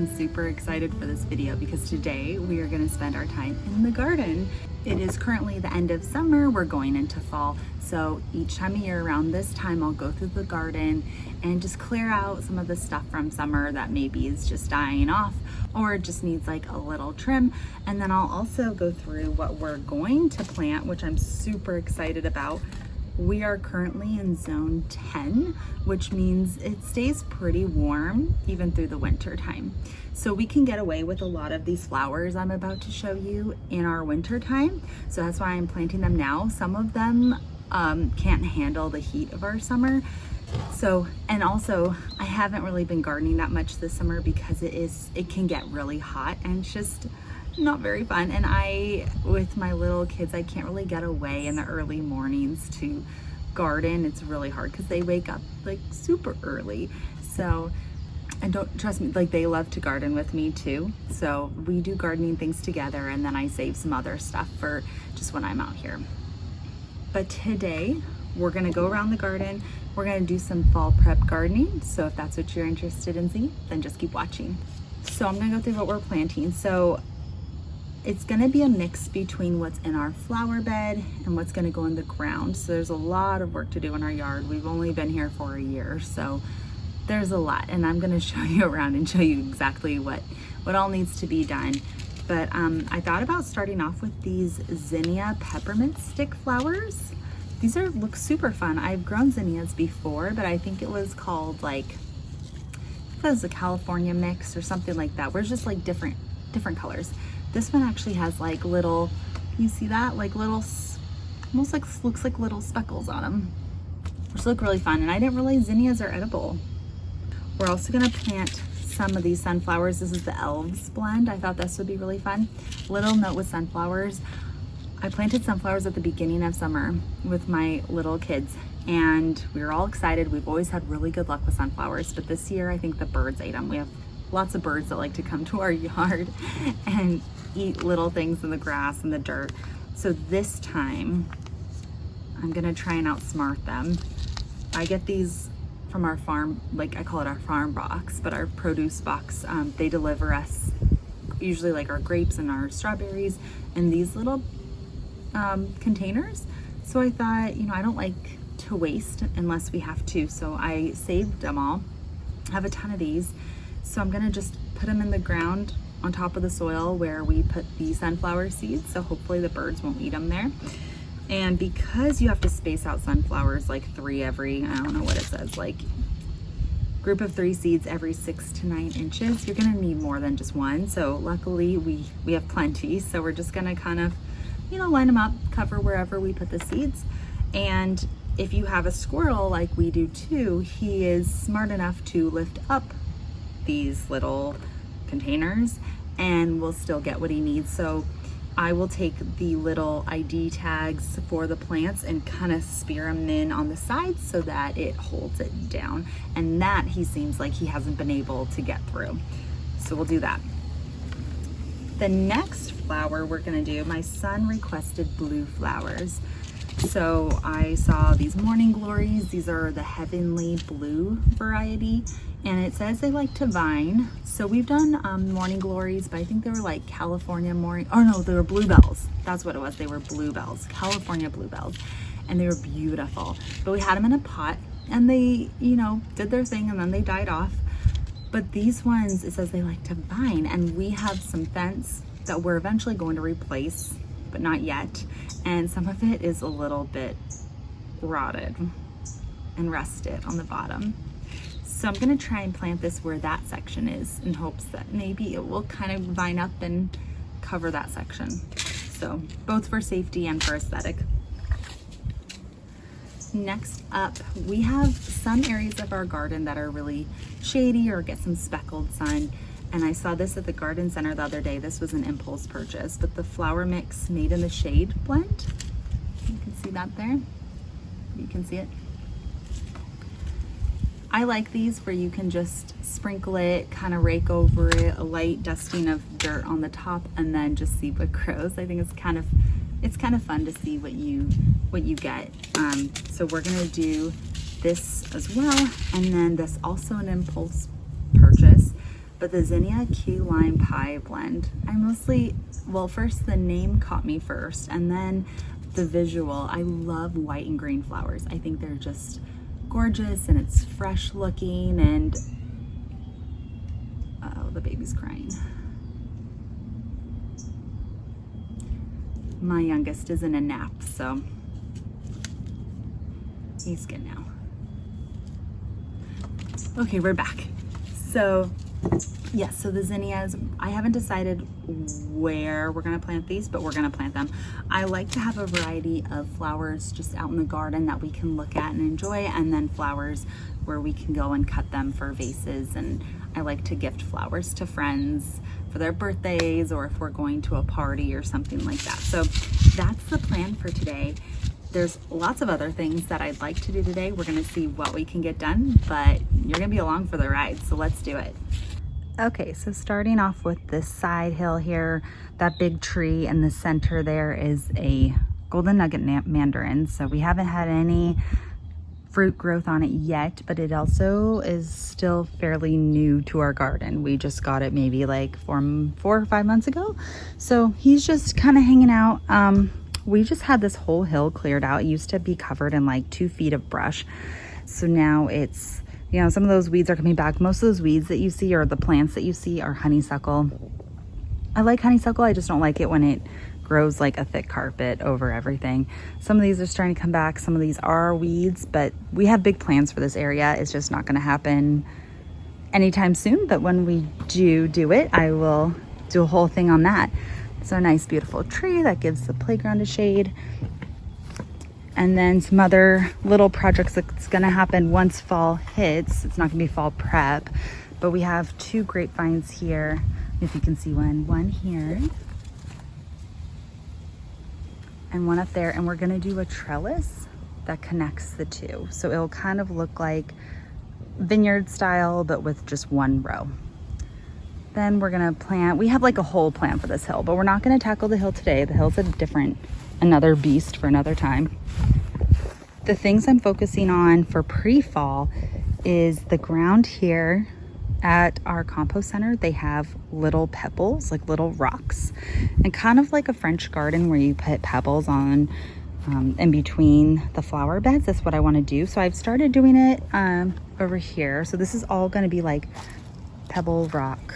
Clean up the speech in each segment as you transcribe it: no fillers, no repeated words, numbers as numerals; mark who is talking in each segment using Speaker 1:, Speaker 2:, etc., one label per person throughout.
Speaker 1: I'm super excited for this video because today we are going to spend our time in the garden. It is currently the end of summer, we're going into fall, so each time of year around this time I'll go through the garden and just clear out some of the stuff from summer that maybe is just dying off or just needs like a little trim. And then I'll also go through what we're going to plant, which I'm super excited about. We are currently in zone 10, which means it stays pretty warm even through the winter time. So we can get away with a lot of these flowers I'm about to show you in our winter time. So that's why I'm planting them now. Some of them can't handle the heat of our summer. So, and also I haven't really been gardening that much this summer because it can get really hot and it's just not very fun. And with my little kids, I can't really get away in the early mornings to garden. It's really hard because they wake up like super early. So, and don't trust me, like they love to garden with me too. So we do gardening things together and then I save some other stuff for just when I'm out here. But today we're gonna go around the garden. We're gonna do some fall prep gardening. So if that's what you're interested in seeing, then just keep watching. So I'm gonna go through what we're planting. So it's gonna be a mix between what's in our flower bed and what's gonna go in the ground. So there's a lot of work to do in our yard. We've only been here for a year, so there's a lot. And I'm gonna show you around and show you exactly what all needs to be done. But I thought about starting off with these zinnia peppermint stick flowers. These look super fun. I've grown zinnias before, but I think it was called like, it was a California mix or something like that, where it's just like different colors. This one actually has like little, you see that? Like little, almost like, looks like little speckles on them, which look really fun. And I didn't realize zinnias are edible. We're also gonna plant some of these sunflowers. This is the Elves blend. I thought this would be really fun. Little note with sunflowers. I planted sunflowers at the beginning of summer with my little kids and we were all excited. We've always had really good luck with sunflowers, but this year I think the birds ate them. We have lots of birds that like to come to our yard and eat little things in the grass and the dirt. So this time I'm gonna try and outsmart them. I get these from our farm, like I call it our farm box, but our produce box. They deliver us usually like our grapes and our strawberries in these little containers. So I thought, you know, I don't like to waste unless we have to. So I saved them all. I have a ton of these. So I'm gonna just put them in the ground on top of the soil where we put the sunflower seeds. So hopefully the birds won't eat them there. And because you have to space out sunflowers like I don't know what it says, like group of 3 seeds every 6 to 9 inches, you're gonna need more than just one. So luckily we have plenty. So we're just gonna kind of, you know, line them up, cover wherever we put the seeds. And if you have a squirrel like we do too, he is smart enough to lift up these little containers and will still get what he needs. So I will take the little ID tags for the plants and kind of spear them in on the sides so that it holds it down. And that he seems like he hasn't been able to get through. So we'll do that. The next flower we're gonna do, my son requested blue flowers. So I saw these morning glories. These are the heavenly blue variety. And it says they like to vine. So we've done morning glories, but I think they were like California morning, oh no, they were bluebells. That's what it was, they were bluebells, California bluebells. And they were beautiful. But we had them in a pot and they, you know, did their thing and then they died off. But these ones, it says they like to vine. And we have some fence that we're eventually going to replace, but not yet. And some of it is a little bit rotted and rusted on the bottom. So I'm gonna try and plant this where that section is in hopes that maybe it will kind of vine up and cover that section. So both for safety and for aesthetic. Next up, we have some areas of our garden that are really shady or get some speckled sun. And I saw this at the garden center the other day. This was an impulse purchase, but the flower mix Made in the Shade blend. You can see that there. You can see it. I like these where you can just sprinkle it, kind of rake over it, a light dusting of dirt on the top, and then just see what grows. I think it's kind of fun to see what you get. So we're gonna do this as well, and then this also an impulse purchase. But the Zinnia Key Lime Pie blend, well, first the name caught me first, and then the visual. I love white and green flowers. I think they're just gorgeous, and it's fresh looking, and oh, the baby's crying. My youngest is in a nap, so he's good now. Okay, we're back. So yes, so the zinnias, I haven't decided where we're gonna plant these, but we're gonna plant them. I like to have a variety of flowers just out in the garden that we can look at and enjoy, and then flowers where we can go and cut them for vases. And I like to gift flowers to friends for their birthdays, or if we're going to a party or something like that. So that's the plan for today. There's lots of other things that I'd like to do today. We're gonna see what we can get done, but you're gonna be along for the ride, so let's do it. Okay, so starting off with this side hill here, that big tree in the center there is a golden nugget mandarin. So we haven't had any fruit growth on it yet, but it also is still fairly new to our garden. We just got it maybe like 4 or 5 months ago. So he's just kind of hanging out. We just had this whole hill cleared out. It used to be covered in like 2 feet of brush. So now it's, you know, some of those weeds are coming back. Most of those weeds that you see, or the plants that you see, are honeysuckle. I like honeysuckle, I just don't like it when it grows like a thick carpet over everything. Some of these are starting to come back. Some of these are weeds, but we have big plans for this area. It's just not gonna happen anytime soon, but when we do it, I will do a whole thing on that. It's a nice, beautiful tree that gives the playground a shade. And then some other little projects that's gonna happen once fall hits. It's not gonna be fall prep, but we have 2 grapevines here. If you can see one here, and one up there. And we're gonna do a trellis that connects the 2. So it'll kind of look like vineyard style, but with just 1 row. Then we're gonna plant, we have like a whole plan for this hill, but we're not gonna tackle the hill today. The hill's another beast for another time. The things I'm focusing on for pre-fall is the ground here at our compost center. They have little pebbles, like little rocks, and kind of like a French garden where you put pebbles on in between the flower beds. That's what I want to do. So I've started doing it over here. So this is all going to be like pebble rock.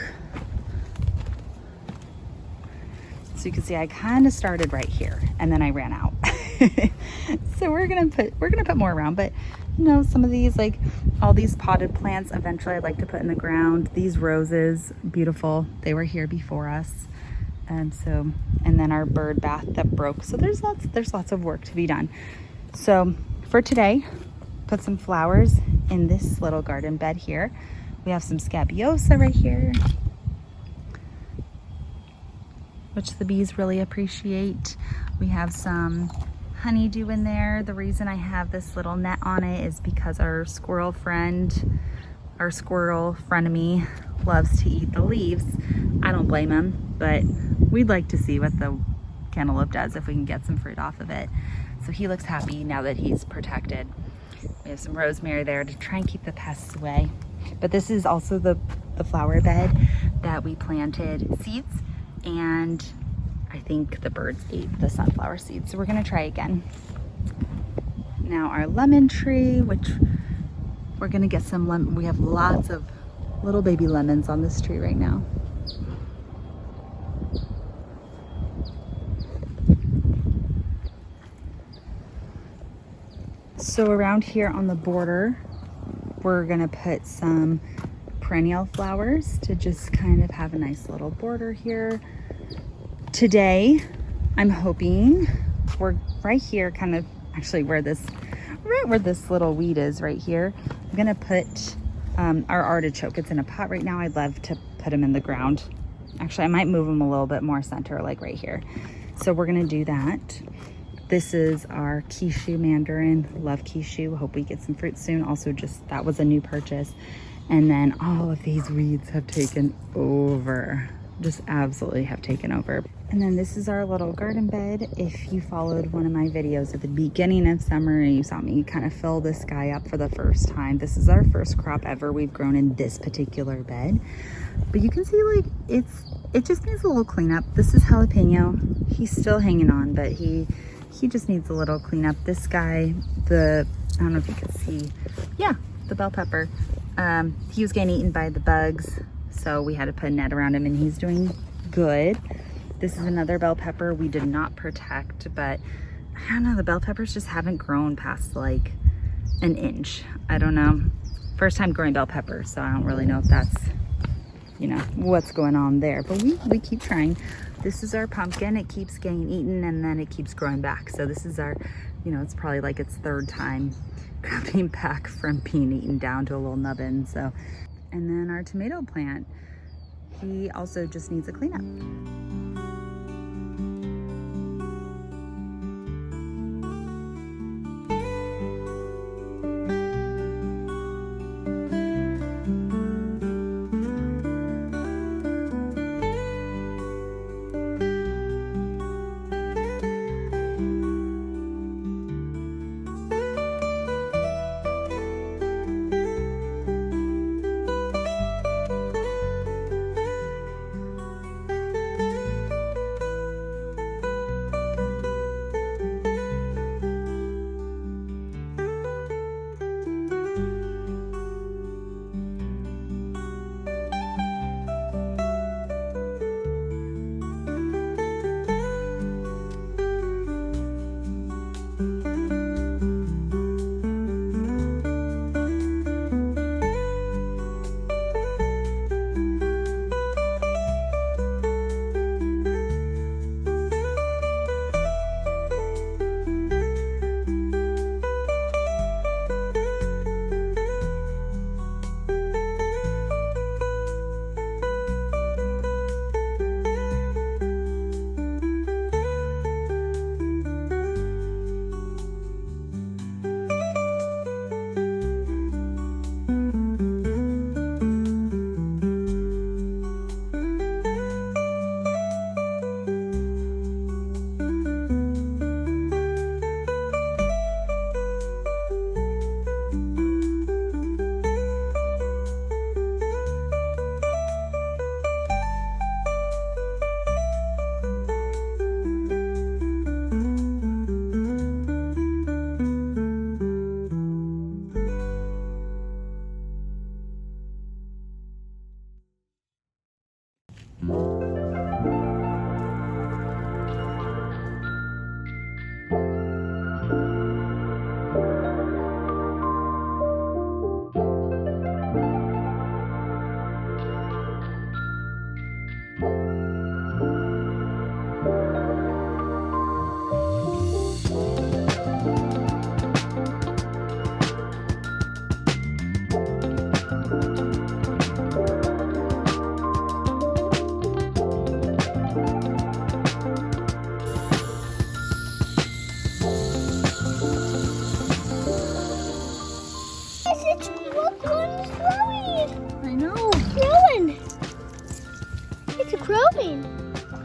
Speaker 1: So you can see I kind of started right here and then I ran out. So we're gonna put more around, but you know, some of these, like all these potted plants, eventually I'd like to put in the ground. These roses, beautiful, they were here before us. And then our bird bath that broke. So there's lots of work to be done. So for today, put some flowers in this little garden bed here. We have some scabiosa right here, which the bees really appreciate. We have some honeydew in there. The reason I have this little net on it is because our squirrel frenemy loves to eat the leaves. I don't blame him, but we'd like to see what the cantaloupe does if we can get some fruit off of it. So he looks happy now that he's protected. We have some rosemary there to try and keep the pests away. But this is also the flower bed that we planted seeds, and I think the birds ate the sunflower seeds, so we're gonna try again. Now our lemon tree, which we're gonna get some lemon. We have lots of little baby lemons on this tree right now. So around here on the border, we're gonna put some perennial flowers to just kind of have a nice little border here. Today, I'm hoping we're right here, kind of actually right where this little weed is right here. I'm gonna put our artichoke. It's in a pot right now. I'd love to put him in the ground. Actually, I might move him a little bit more center, like right here. So we're gonna do that. This is our Kishu mandarin. Love Kishu. Hope we get some fruit soon. Also, just that was a new purchase. And then all of these weeds have taken over. Just absolutely have taken over. And then this is our little garden bed. If you followed one of my videos at the beginning of summer, you saw me kind of fill this guy up for the first time. This is our first crop ever we've grown in this particular bed. But you can see like it just needs a little cleanup. This is jalapeno. He's still hanging on, but he just needs a little cleanup. This guy, I don't know if you can see, yeah, the bell pepper. He was getting eaten by the bugs, so we had to put a net around him, and he's doing good. This is another bell pepper we did not protect, but I don't know, the bell peppers just haven't grown past like an inch. I don't know. First time growing bell peppers, so I don't really know if that's, you know, what's going on there, but we keep trying. This is our pumpkin. It keeps getting eaten and then it keeps growing back. So this is our, you know, it's probably like its third time coming back from being eaten down to a little nubbin. So, and then our tomato plant, he also just needs a cleanup.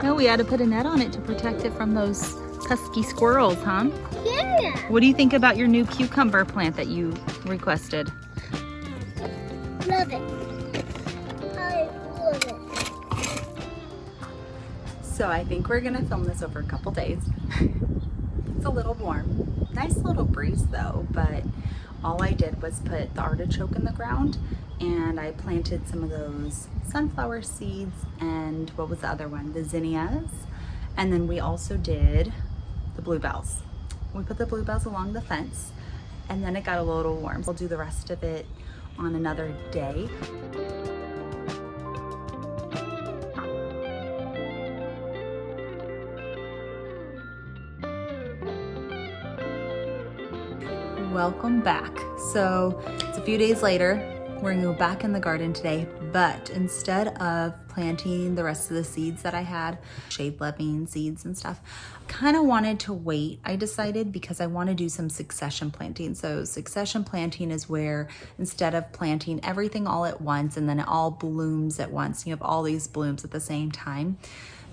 Speaker 1: No, we had to put a net on it to protect it from those pesky squirrels, huh?
Speaker 2: Yeah.
Speaker 1: What do you think about your new cucumber plant that you requested?
Speaker 2: Love it. I love it.
Speaker 1: So I think we're gonna film this over a couple days. It's a little warm. Nice little breeze though, but all I did was put the artichoke in the ground and I planted some of those sunflower seeds and what was the other one? The zinnias. And then we also did the bluebells. We put the bluebells along the fence and then it got a little warm. We'll do the rest of it on another day. Welcome back. So it's a few days later. We're gonna go back in the garden today, but instead of planting the rest of the seeds that I had, shade-loving seeds and stuff, I kind of wanted to wait. I decided because I want to do some succession planting. So succession planting is where instead of planting everything all at once and then it all blooms at once, you have all these blooms at the same time.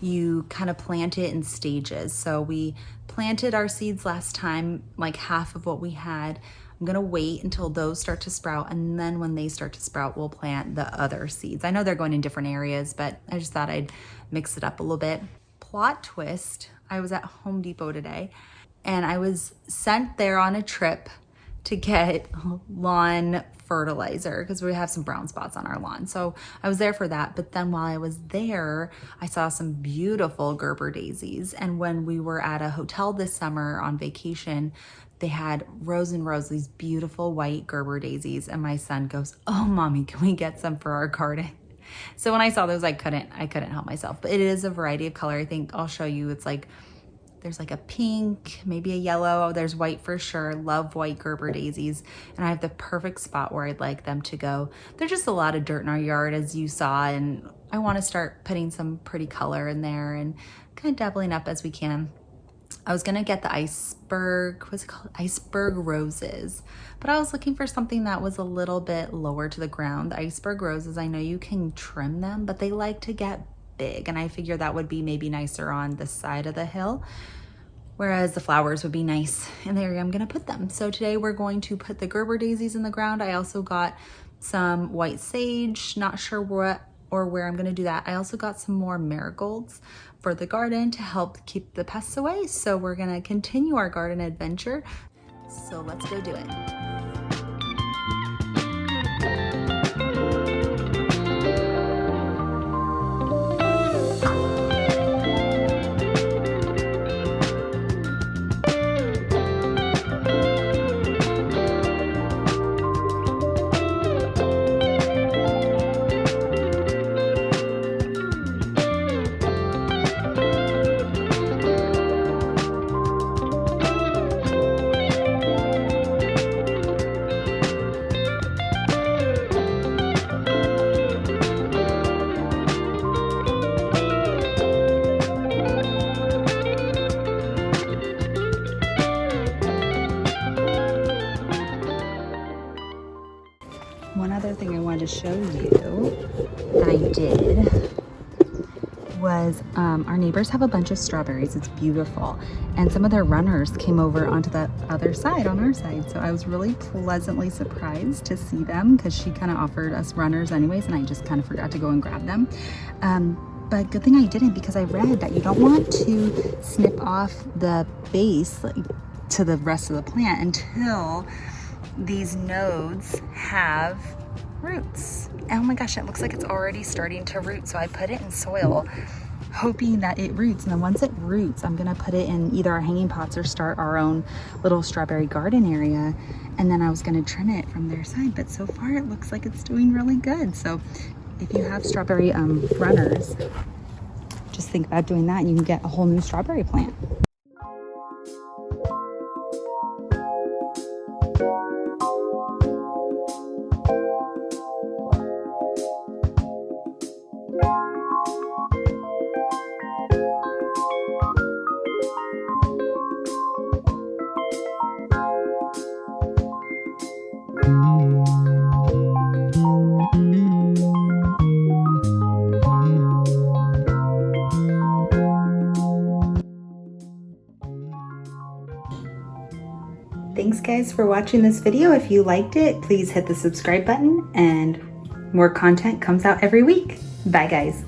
Speaker 1: you kind of plant it in stages. So we planted our seeds last time, like half of what we had. I'm gonna wait until those start to sprout, and then when they start to sprout, we'll plant the other seeds. I know they're going in different areas, but I just thought I'd mix it up a little bit. Plot twist, I was at Home Depot today, and I was sent there on a trip to get lawn fertilizer because we have some brown spots on our lawn. So I was there for that. But then while I was there, I saw some beautiful Gerber daisies. And when we were at a hotel this summer on vacation, they had rows and rows of these beautiful white Gerber daisies. And my son goes, "Oh, Mommy, can we get some for our garden?" So when I saw those, I couldn't help myself. But it is a variety of color. I think I'll show you. It's like, there's like a pink, maybe a yellow. There's white for sure. Love white Gerber daisies. And I have the perfect spot where I'd like them to go. There's just a lot of dirt in our yard, as you saw, and I want to start putting some pretty color in there and kind of doubling up as we can. I was gonna get the iceberg, what's it called? Iceberg roses. But I was looking for something that was a little bit lower to the ground. The iceberg roses, I know you can trim them, but they like to get big, and I figured that would be maybe nicer on the side of the hill, whereas the flowers would be nice in the area I'm gonna put them. So today we're going to put the Gerber daisies in the ground. I also got some white sage, not sure what or where I'm gonna do that. I also got some more marigolds for the garden to help keep the pests away. So we're gonna continue our garden adventure. So let's go do it. One other thing I wanted to show you that I did was our neighbors have a bunch of strawberries. It's beautiful. And some of their runners came over onto the other side, on our side. So I was really pleasantly surprised to see them because she kind of offered us runners anyways, and I just kind of forgot to go and grab them. But good thing I didn't, because I read that you don't want to snip off the base to the rest of the plant until these nodes have roots. Oh my gosh, it looks like it's already starting to root. So I put it in soil hoping that it roots, and then once it roots, I'm gonna put it in either our hanging pots or start our own little strawberry garden area. And then I was gonna trim it from their side, but so far it looks like it's doing really good. So if you have strawberry runners, just think about doing that and you can get a whole new strawberry plant. Thanks guys for watching this video. If you liked it, please hit the subscribe button, and more content comes out every week. Bye guys.